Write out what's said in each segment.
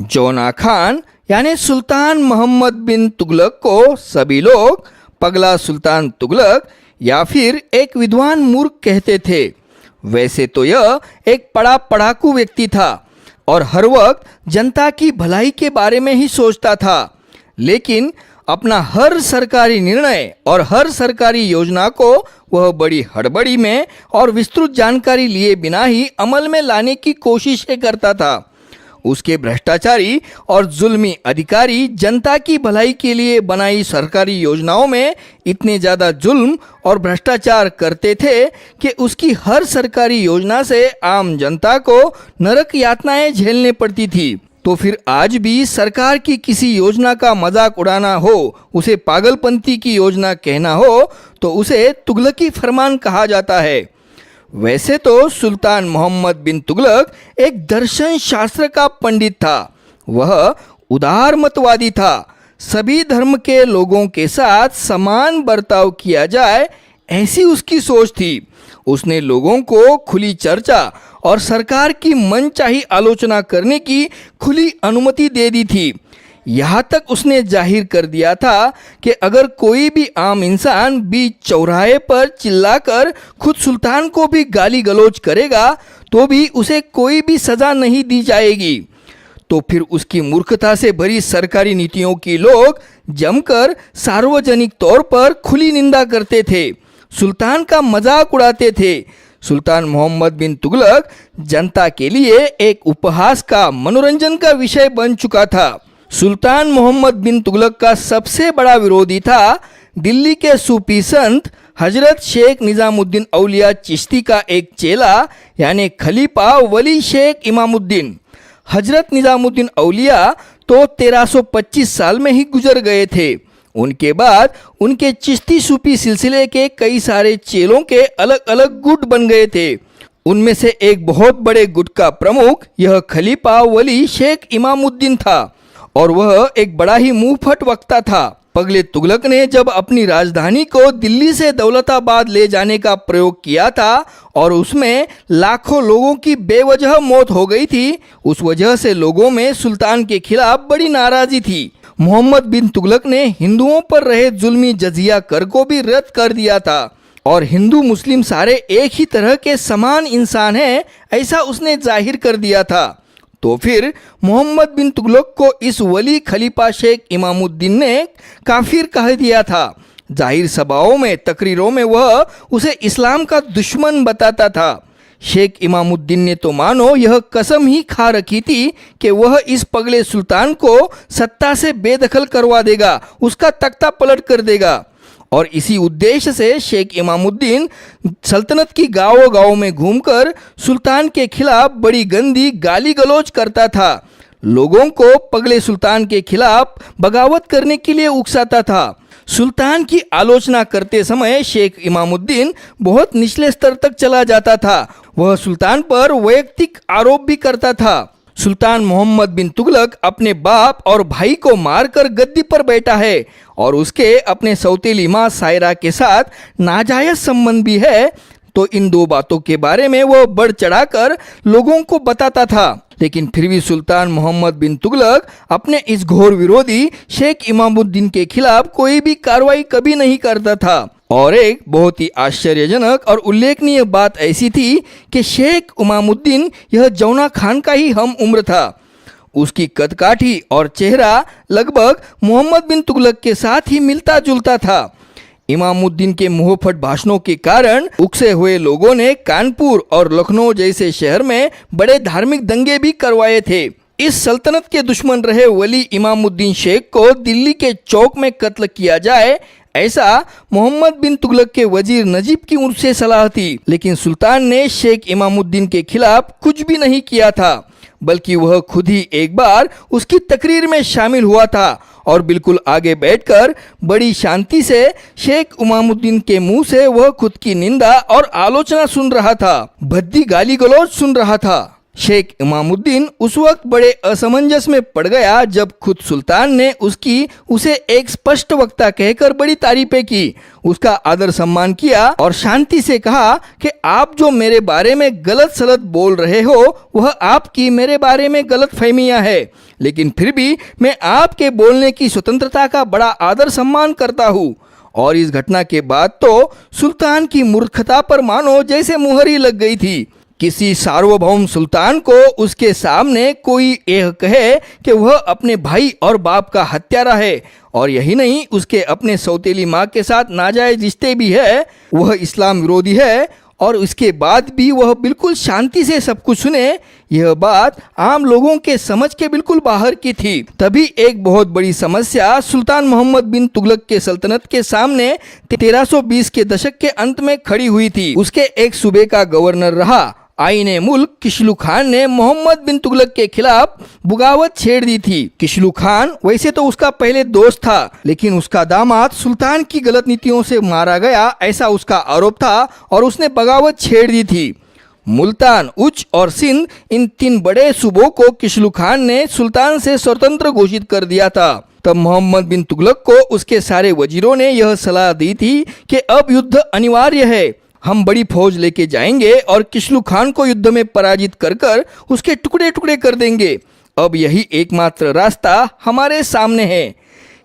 जौना खान यानी सुल्तान मोहम्मद बिन तुगलक को सभी लोग पगला सुल्तान तुगलक या फिर एक विद्वान मूर्ख कहते थे। वैसे तो यह एक पढ़ाकू व्यक्ति था और हर वक्त जनता की भलाई के बारे में ही सोचता था, लेकिन अपना हर सरकारी निर्णय और हर सरकारी योजना को वह बड़ी हड़बड़ी में और विस्तृत जानकारी लिए बिना ही अमल में लाने की कोशिश करता था। उसके भ्रष्टाचारी और जुल्मी अधिकारी जनता की भलाई के लिए बनाई सरकारी योजनाओं में इतने ज़्यादा जुल्म और भ्रष्टाचार करते थे कि उसकी हर सरकारी योजना से आम जनता को नरक यातनाएं झेलने पड़ती थी। तो फिर आज भी सरकार की किसी योजना का मजाक उड़ाना हो, उसे पागलपंती की योजना कहना हो, तो उसे तुगलकी फरमान कहा जाता है। वैसे तो सुल्तान मोहम्मद बिन तुगलक एक दर्शन शास्त्र का पंडित था। वह उदारमतवादी था। सभी धर्म के लोगों के साथ समान बर्ताव किया जाए, ऐसी उसकी सोच थी। उसने लोगों को खुली चर्चा और सरकार की मनचाही आलोचना करने की खुली अनुमति दे दी थी। यहाँ तक उसने जाहिर कर दिया था कि अगर कोई भी आम इंसान बीच चौराहे पर चिल्लाकर खुद सुल्तान को भी गाली गलौज करेगा तो भी उसे कोई भी सज़ा नहीं दी जाएगी। तो फिर उसकी मूर्खता से भरी सरकारी नीतियों की लोग जमकर सार्वजनिक तौर पर खुली निंदा करते थे, सुल्तान का मजाक उड़ाते थे। सुल्तान मोहम्मद बिन तुगलक जनता के लिए एक उपहास का, मनोरंजन का विषय बन चुका था। सुल्तान मोहम्मद बिन तुगलक का सबसे बड़ा विरोधी था दिल्ली के सूफी संत हजरत शेख निजामुद्दीन औलिया चिश्ती का एक चेला यानी खलीफा वली शेख इमामुद्दीन। हजरत निजामुद्दीन औलिया तो 1325 साल में ही गुजर गए थे। उनके बाद उनके चिश्ती सूफी सिलसिले के कई सारे चेलों के अलग अलग गुट बन गए थे। उनमें से एक बहुत बड़े गुट का प्रमुख यह खलीफा वली शेख इमामुद्दीन था और वह एक बड़ा ही मुंहफट वक्ता था। पगले तुगलक ने जब अपनी राजधानी को दिल्ली से दौलताबाद ले जाने का प्रयोग किया था और उसमें लाखों लोगों की बेवजह मौत हो गई थी, उस वजह से लोगों में सुल्तान के खिलाफ बड़ी नाराजगी थी। मोहम्मद बिन तुगलक ने हिंदुओं पर रहे जुल्मी जजिया कर को भी रद्द कर दिया था और हिंदू मुस्लिम सारे एक ही तरह के समान इंसान हैं, ऐसा उसने जाहिर कर दिया था। तो फिर मोहम्मद बिन तुगलक को इस वली खलीफा शेख इमामुद्दीन ने काफिर कह दिया था। जाहिर सभाओं में, तकरीरों में वह उसे इस्लाम का दुश्मन बताता था। शेख इमामुद्दीन ने तो मानो यह कसम ही खा रखी थी कि वह इस पगले सुल्तान को सत्ता से बेदखल करवा देगा, उसका तख्ता पलट कर देगा। और इसी उद्देश्य से शेख इमामुद्दीन सल्तनत की गांवों में घूमकर सुल्तान के खिलाफ बड़ी गंदी गाली गलौज करता था। लोगों को पगले सुल्तान के खिलाफ बगावत करने के लिए उकसाता था। सुल्तान की आलोचना करते समय शेख इमामुद्दीन बहुत निचले स्तर तक चला जाता था। वह सुल्तान पर वैयक्तिक आरोप भी करता था। सुल्तान मोहम्मद बिन तुगलक अपने बाप और भाई को मारकर गद्दी पर बैठा है और उसके अपने सौतेली मां सायरा के साथ नाजायज संबंध भी है, तो इन दो बातों के बारे में वह बढ़ चढ़ाकर लोगों को बताता था। लेकिन फिर भी सुल्तान मोहम्मद बिन तुगलक अपने इस घोर विरोधी शेख इमामुद्दीन के खिलाफ कोई भी कार्रवाई कभी नहीं करता था। और एक बहुत ही आश्चर्यजनक और उल्लेखनीय बात ऐसी थी कि शेख इमामुद्दीन यह जौना खान का ही हम उम्र था। उसकी कदकाठी और चेहरा लगभग मोहम्मद बिन तुगलक के साथ ही मिलता जुलता था। इमामुद्दीन के मुंहफट भाषणों के कारण उकसे हुए लोगों ने कानपुर और लखनऊ जैसे शहर में बड़े धार्मिक दंगे भी करवाए थे। इस सल्तनत के दुश्मन रहे वली इमामुद्दीन शेख को दिल्ली के चौक में कत्ल किया जाए, ऐसा मोहम्मद बिन तुगलक के वजीर नजीब की ओर से सलाह थी। लेकिन सुल्तान ने शेख इमामुद्दीन के खिलाफ कुछ भी नहीं किया था, बल्कि वह खुद ही एक बार उसकी तकरीर में शामिल हुआ था और बिल्कुल आगे बैठकर बड़ी शांति से शेख इमामुद्दीन के मुंह से वह खुद की निंदा और आलोचना सुन रहा था, भद्दी गाली गलौज सुन रहा था। शेख इमामुद्दीन उस वक्त बड़े असमंजस में पड़ गया जब खुद सुल्तान ने उसे एक स्पष्ट वक्ता कहकर बड़ी तारीफें की, उसका आदर सम्मान किया और शांति से कहा कि आप जो मेरे बारे में गलत सलत बोल रहे हो वह आपकी मेरे बारे में गलत फहमियां है। लेकिन फिर भी मैं आपके बोलने की स्वतंत्रता का बड़ा आदर सम्मान करता हूँ। और इस घटना के बाद तो सुल्तान की मूर्खता पर मानो जैसे मुहर ही लग गई थी। किसी सार्वभौम सुल्तान को उसके सामने कोई यह कहे कि वह अपने भाई और बाप का हत्यारा है, और यही नहीं उसके अपने सौतेली माँ के साथ नाजायज रिश्ते भी है, वह इस्लाम विरोधी है, और उसके बाद भी वह बिल्कुल शांति से सब कुछ सुने, यह बात आम लोगों के समझ के बिल्कुल बाहर की थी। तभी एक बहुत बड़ी समस्या सुल्तान मोहम्मद बिन तुगलक के सल्तनत के सामने 1320 के दशक के अंत में खड़ी हुई थी। उसके एक सूबे का गवर्नर रहा आईने मुल्क किशलू खान ने मोहम्मद बिन तुगलक के खिलाफ बगावत छेड़ दी थी। किशलू खान वैसे तो उसका पहले दोस्त था, लेकिन उसका दामाद सुल्तान की गलत नीतियों से मारा गया ऐसा उसका आरोप था और उसने बगावत छेड़ दी थी। मुल्तान, उच्च और सिंध, इन 3 बड़े सूबों को किशलू खान ने सुल्तान से स्वतंत्र घोषित कर दिया था। तब मोहम्मद बिन तुगलक को उसके सारे वजीरों ने यह सलाह दी थी कि अब युद्ध अनिवार्य है, हम बड़ी फौज लेके जाएंगे और किशलू खान को युद्ध में पराजित कर उसके टुकड़े टुकड़े कर देंगे। अब यही एकमात्र रास्ता हमारे सामने है।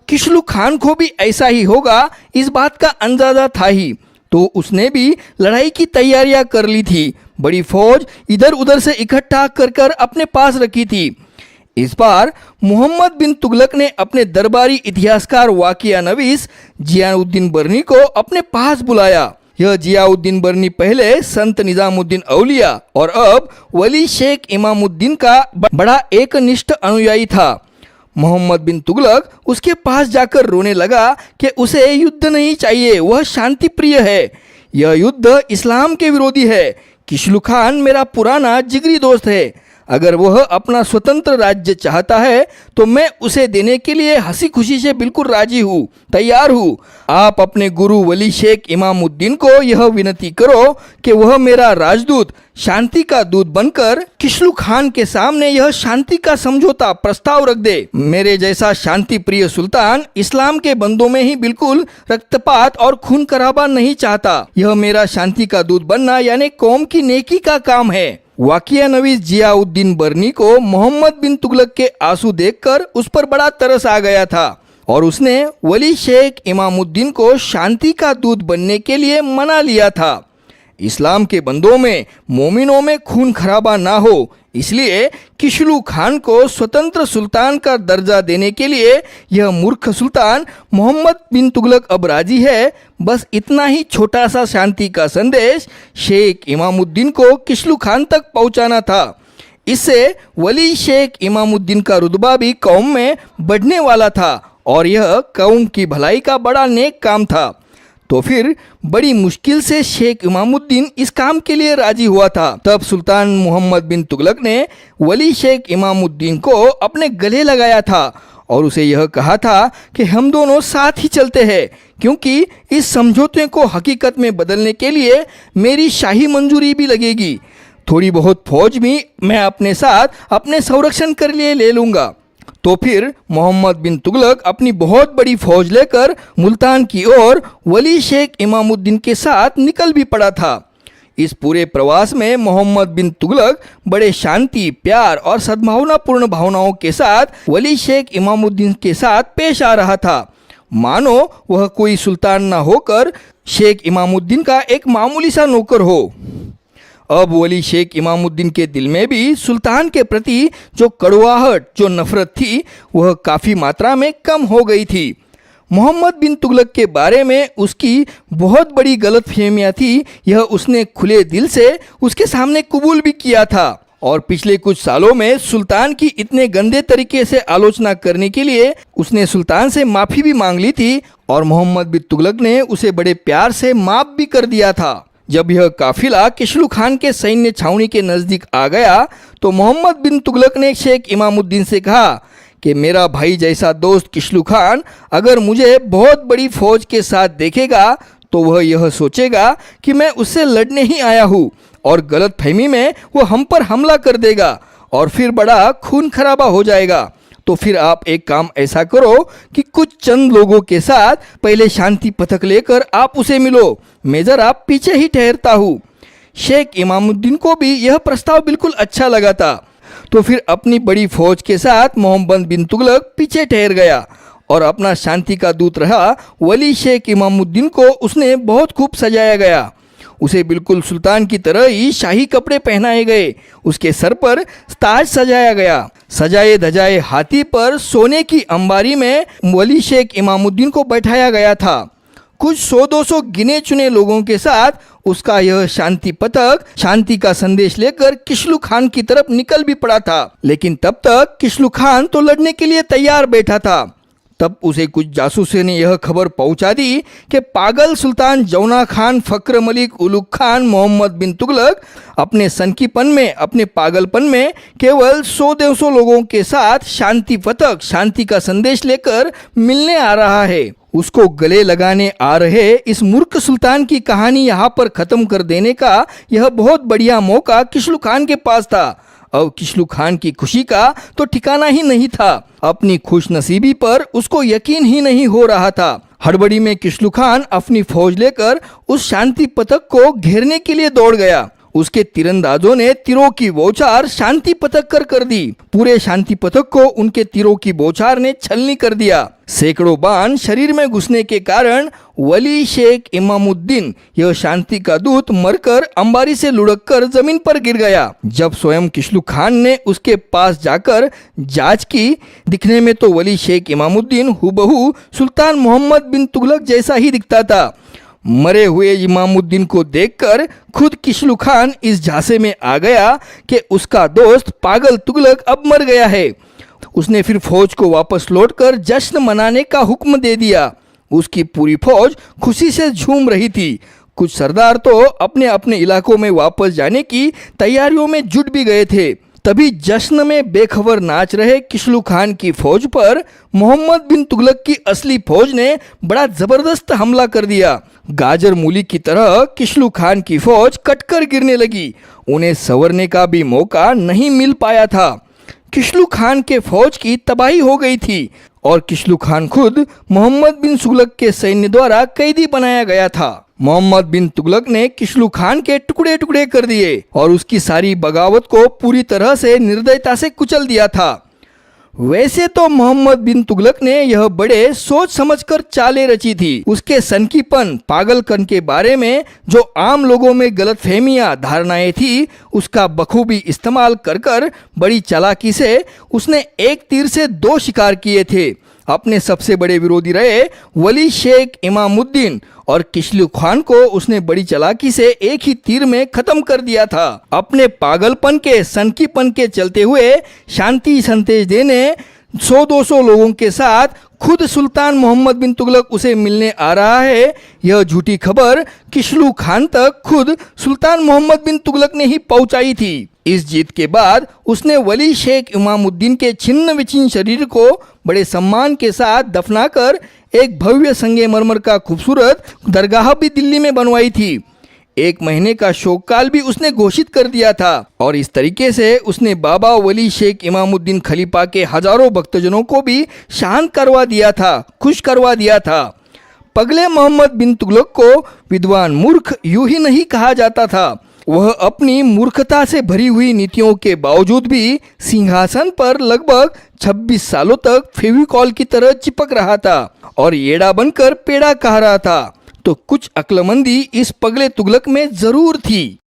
किशलू खान को भी ऐसा ही होगा, इस बात का अंदाजा था ही, तो उसने भी लड़ाई की तैयारियां कर ली थी। बड़ी फौज इधर उधर से इकट्ठा कर अपने पास रखी थी। इस बार मोहम्मद बिन तुगलक ने अपने दरबारी इतिहासकार वाकिया नवीस जियाउद्दीन बरनी को अपने पास बुलाया। यह जियाउद्दीन बरनी पहले संत निजामुद्दीन औलिया और अब वली शेख इमामुद्दीन का बड़ा एकनिष्ठ अनुयायी था। मोहम्मद बिन तुगलक उसके पास जाकर रोने लगा कि उसे युद्ध नहीं चाहिए, वह शांति प्रिय है, यह युद्ध इस्लाम के विरोधी है। किशलू खान मेरा पुराना जिगरी दोस्त है, अगर वह अपना स्वतंत्र राज्य चाहता है तो मैं उसे देने के लिए हंसी खुशी से बिल्कुल राजी हूँ, तैयार हूँ। आप अपने गुरु वली शेख इमामुद्दीन को यह विनती करो कि वह मेरा राजदूत, शांति का दूत बनकर किशलू खान के सामने यह शांति का समझौता प्रस्ताव रख दे। मेरे जैसा शांति प्रिय सुल्तान इस्लाम के बंदों में ही बिल्कुल रक्तपात और खून खराबा नहीं चाहता। यह मेरा शांति का दूत बनना यानी कौम की नेकी का काम है। वाकिया नवीस जियाउद्दीन बरनी को मोहम्मद बिन तुगलक के आंसू देखकर उस पर बड़ा तरस आ गया था और उसने वली शेख इमामुद्दीन को शांति का दूत बनने के लिए मना लिया था। इस्लाम के बंदों में, मोमिनों में खून खराबा ना हो, इसलिए किशलू खान को स्वतंत्र सुल्तान का दर्जा देने के लिए यह मूर्ख सुल्तान मोहम्मद बिन तुगलक अब राजी है। बस इतना ही छोटा सा शांति का संदेश शेख इमामुद्दीन को किशलू खान तक पहुंचाना था। इससे वली शेख इमामुद्दीन का रुतबा भी कौम में बढ़ने वाला था और यह कौम की भलाई का बड़ा नेक काम था। तो फिर बड़ी मुश्किल से शेख इमामुद्दीन इस काम के लिए राजी हुआ था। तब सुल्तान मोहम्मद बिन तुगलक ने वली शेख इमामुद्दीन को अपने गले लगाया था और उसे यह कहा था कि हम दोनों साथ ही चलते हैं, क्योंकि इस समझौते को हकीकत में बदलने के लिए मेरी शाही मंजूरी भी लगेगी। थोड़ी बहुत फौज भी मैं अपने साथ अपने संरक्षण के लिए ले लूँगा। तो फिर मोहम्मद बिन तुगलक अपनी बहुत बड़ी फौज लेकर मुल्तान की ओर वली शेख इमामुद्दीन के साथ निकल भी पड़ा था। इस पूरे प्रवास में मोहम्मद बिन तुगलक बड़े शांति, प्यार और सद्भावनापूर्ण भावनाओं के साथ वली शेख इमामुद्दीन के साथ पेश आ रहा था, मानो वह कोई सुल्तान न होकर शेख इमामुद्दीन का एक मामूली सा नौकर हो। अब वली शेख इमामुद्दीन के दिल में भी सुल्तान के प्रति जो कड़वाहट, जो नफरत थी, वह काफ़ी मात्रा में कम हो गई थी। मोहम्मद बिन तुगलक के बारे में उसकी बहुत बड़ी गलतफहमियां थी, यह उसने खुले दिल से उसके सामने कबूल भी किया था और पिछले कुछ सालों में सुल्तान की इतने गंदे तरीके से आलोचना करने के लिए उसने सुल्तान से माफ़ी भी मांग ली थी और मोहम्मद बिन तुगलक ने उसे बड़े प्यार से माफ़ भी कर दिया था। जब यह काफिला किशलू खान के सैन्य छावनी के नज़दीक आ गया तो मोहम्मद बिन तुगलक ने शेख इमामुद्दीन से कहा कि मेरा भाई जैसा दोस्त किशलू खान अगर मुझे बहुत बड़ी फौज के साथ देखेगा तो वह यह सोचेगा कि मैं उससे लड़ने ही आया हूँ और गलत फहमी में वो हम पर हमला कर देगा और फिर बड़ा खून खराबा हो जाएगा। तो फिर आप एक काम ऐसा करो कि कुछ चंद लोगों के साथ पहले शांति पथक लेकर आप उसे मिलो, मैं जरा पीछे ही ठहरता हूँ। शेख इमामुद्दीन को भी यह प्रस्ताव बिल्कुल अच्छा लगा था, तो फिर अपनी बड़ी फौज के साथ मोहम्मद बिन तुगलक पीछे ठहर गया और अपना शांति का दूत रहा वली शेख इमामुद्दीन को उसने बहुत खूब सजाया गया। उसे बिल्कुल सुल्तान की तरह ही शाही कपड़े पहनाए गए। उसके सर पर ताज सजाया गया। सजाए धजाए हाथी पर सोने की अंबारी में वली शेख इमामुद्दीन को बैठाया गया था। कुछ 100-200 गिने चुने लोगों के साथ उसका यह शांति पथक शांति का संदेश लेकर किशलू खान की तरफ निकल भी पड़ा था। लेकिन तब तक किशलू खान तो लड़ने के लिए तैयार बैठा था। तब उसे कुछ जासूसों ने यह खबर पहुंचा दी कि पागल सुल्तान जौना खान फक्र मलिक उलुग खान मोहम्मद बिन तुगलक अपने सनकीपन में, अपने पागलपन में केवल 100-200 लोगों के साथ शांति पथक शांति का संदेश लेकर मिलने आ रहा है। उसको गले लगाने आ रहे इस मूर्ख सुल्तान की कहानी यहाँ पर खत्म कर देने का यह बहुत बढ़िया मौका किशलू खान के पास था। अब किशलू खान की खुशी का तो ठिकाना ही नहीं था। अपनी खुशनसीबी पर उसको यकीन ही नहीं हो रहा था। हड़बड़ी में किशलू खान अपनी फौज लेकर उस शांति पथक को घेरने के लिए दौड़ गया। उसके तीरंदाजों ने तीरों की बौछार शांति पथक कर दी। पूरे शांति पथक को उनके तीरों की बौछार ने छलनी कर दिया। सैकड़ों बाण शरीर में घुसने के कारण वली शेख इमामुद्दीन यह शांति का दूत मरकर अंबारी से लुढ़क कर जमीन पर गिर गया। जब स्वयं किशलू खान ने उसके पास जाकर जांच की, दिखने में तो वली शेख इमामुद्दीन हुबहू सुल्तान मोहम्मद बिन तुगलक जैसा ही दिखता था। मरे हुए इमामुद्दीन को देखकर खुद किशलू खान इस झांसे में आ गया कि उसका दोस्त पागल तुगलक अब मर गया है। उसने फिर फौज को वापस लौटकर जश्न मनाने का हुक्म दे दिया। उसकी पूरी फौज खुशी से झूम रही थी। कुछ सरदार तो अपने अपने इलाकों में वापस जाने की तैयारियों में जुट भी गए थे। तभी जश्न में बेखबर नाच रहे किशलू खान की फौज पर मोहम्मद बिन तुगलक की असली फौज ने बड़ा जबरदस्त हमला कर दिया। गाजर मूली की तरह किशलू खान की फौज कटकर गिरने लगी। उन्हें संवरने का भी मौका नहीं मिल पाया था। किशलू खान के फौज की तबाही हो गई थी और किशलू खान खुद मोहम्मद बिन तुगलक के सैन्य द्वारा कैदी बनाया गया था। मोहम्मद बिन तुगलक ने किशलू खान के टुकड़े टुकड़े कर दिए और उसकी सारी बगावत को पूरी तरह से निर्दयता से कुचल दिया था। वैसे तो मोहम्मद बिन तुगलक ने यह बड़े सोच समझकर चालें रची थी। उसके सनकीपन, पागलपन के बारे में जो आम लोगों में गलतफहमियां, धारणाएं थी, उसका बखूबी इस्तेमाल कर बड़ी चालाकी से उसने एक तीर से 2 शिकार किए थे। अपने सबसे बड़े विरोधी रहे वली शेख इमामुद्दीन और किशलू खान को उसने बड़ी चालाकी से एक ही तीर में खत्म कर दिया था। अपने पागलपन के, सनकीपन के चलते हुए शांति संदेश देने 100-200 लोगों के साथ खुद सुल्तान मोहम्मद बिन तुगलक उसे मिलने आ रहा है, यह झूठी खबर किशलू खान तक खुद सुल्तान मोहम्मद बिन तुगलक ने ही पहुंचाई थी। इस जीत के बाद उसने वली शेख इमामुद्दीन के छिन्न विछिन्न शरीर को बड़े सम्मान के साथ दफनाकर एक भव्य संगमरमर का खूबसूरत दरगाह भी दिल्ली में बनवाई थी। 1 महीने का शोक काल भी उसने घोषित कर दिया था और इस तरीके से उसने बाबा वली शेख इमामुद्दीन खलीफा के हजारों भक्तजनों को भी शांत करवा दिया था, खुश करवा दिया था। पगले मोहम्मद बिन तुगलक को विद्वान मूर्ख यूं ही नहीं कहा जाता था। वह अपनी मूर्खता से भरी हुई नीतियों के बावजूद भी सिंहासन पर लगभग 26 सालों तक फेविकॉल की तरह चिपक रहा था और येड़ा बनकर पेड़ा कह रहा था। तो कुछ अक्लमंदी इस पगले तुगलक में जरूर थी।